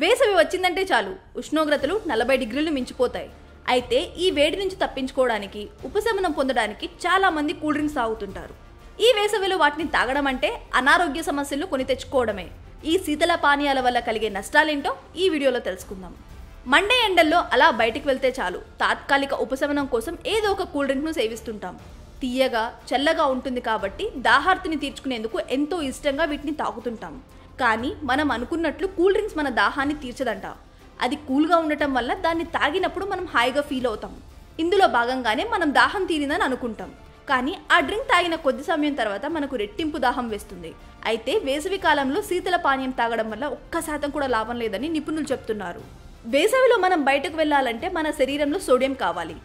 వేసవి వచ్చిందంటే చాలు ఉష్ణోగ్రతలు 40 డిగ్రీలు మించిపోతాయి. అయితే ఈ వేడి నుంచి తప్పించుకోవడానికి, ఉపశమనం పొందడానికి చాలా మంది కూల్ డ్రింక్స్ తాగుతుంటారు. ఈ వేసవిలో వాటిని తాగడం అంటే అనారోగ్య సమస్యలను కొని తెచ్చుకోవడమే. ఈ శీతల పానీయాల వల్ల కలిగే నష్టాలేంటో ఈ వీడియోలో తెలుసుకుందాం. మండే ఎండల్లో అలా బయటికి వెళ్తే చాలు తాత్కాలిక ఉపశమనం కోసం ఏదో ఒక కూల్ డ్రింక్ను సేవిస్తుంటాం. తీయగా, చల్లగా ఉంటుంది కాబట్టి దాహార్తిని తీర్చుకునేందుకు ఎంతో ఇష్టంగా వీటిని తాగుతుంటాం. కానీ మనం అనుకున్నట్లు కూల్ డ్రింక్స్ మన దాహాన్ని తీర్చదంట. అది కూల్గా ఉండటం వల్ల దాన్ని తాగినప్పుడు మనం హాయిగా ఫీల్ అవుతాం. ఇందులో భాగంగానే మనం దాహం తీరిందని అనుకుంటాం. కానీ ఆ డ్రింక్ తాగిన కొద్ది సమయం తర్వాత మనకు రెట్టింపు దాహం వేస్తుంది. అయితే వేసవి కాలంలో శీతల పానీయం తాగడం వల్ల 1% కూడా లాభం లేదని నిపుణులు చెప్తున్నారు. వేసవిలో మనం బయటకు వెళ్ళాలంటే మన శరీరంలో సోడియం కావాలి.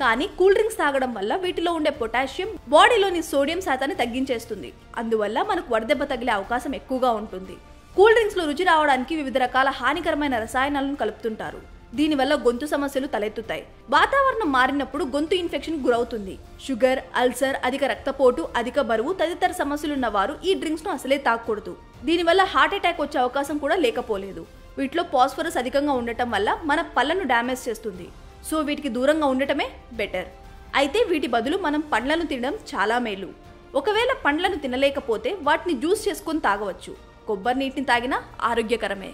కానీ కూల్ డ్రింక్స్ తాగడం వల్ల వీటిలో ఉండే పొటాషియం బాడీలోని సోడియం శాతాన్ని తగ్గించేస్తుంది. అందువల్ల మనకు వడదెబ్బ తగిలే అవకాశం ఎక్కువగా ఉంటుంది. కూల్ డ్రింక్స్ లో రుచి రావడానికి వివిధ రకాల హానికరమైన రసాయనాలను కలుపుతుంటారు. దీనివల్ల గొంతు సమస్యలు తలెత్తుతాయి. వాతావరణం మారినప్పుడు గొంతు ఇన్ఫెక్షన్ గురవుతుంది. షుగర్, అల్సర్, అధిక రక్తపోటు, అధిక బరువు తదితర సమస్యలున్న వారు ఈ డ్రింక్స్ ను అసలే తాగకూడదు. దీనివల్ల హార్ట్ అటాక్ వచ్చే అవకాశం కూడా లేకపోలేదు. వీటిలో ఫాస్ఫరస్ అధికంగా ఉండటం వల్ల మన పళ్ళను డ్యామేజ్ చేస్తుంది. సో వీటికి దూరంగా ఉండటమే బెటర్. అయితే వీటి బదులు మనం పండ్లను తినడం చాలా మేలు. ఒకవేళ పండ్లను తినలేకపోతే వాటిని జ్యూస్ చేసుకొని తాగవచ్చు. కొబ్బరి నీటిని తాగినా ఆరోగ్యకరమే.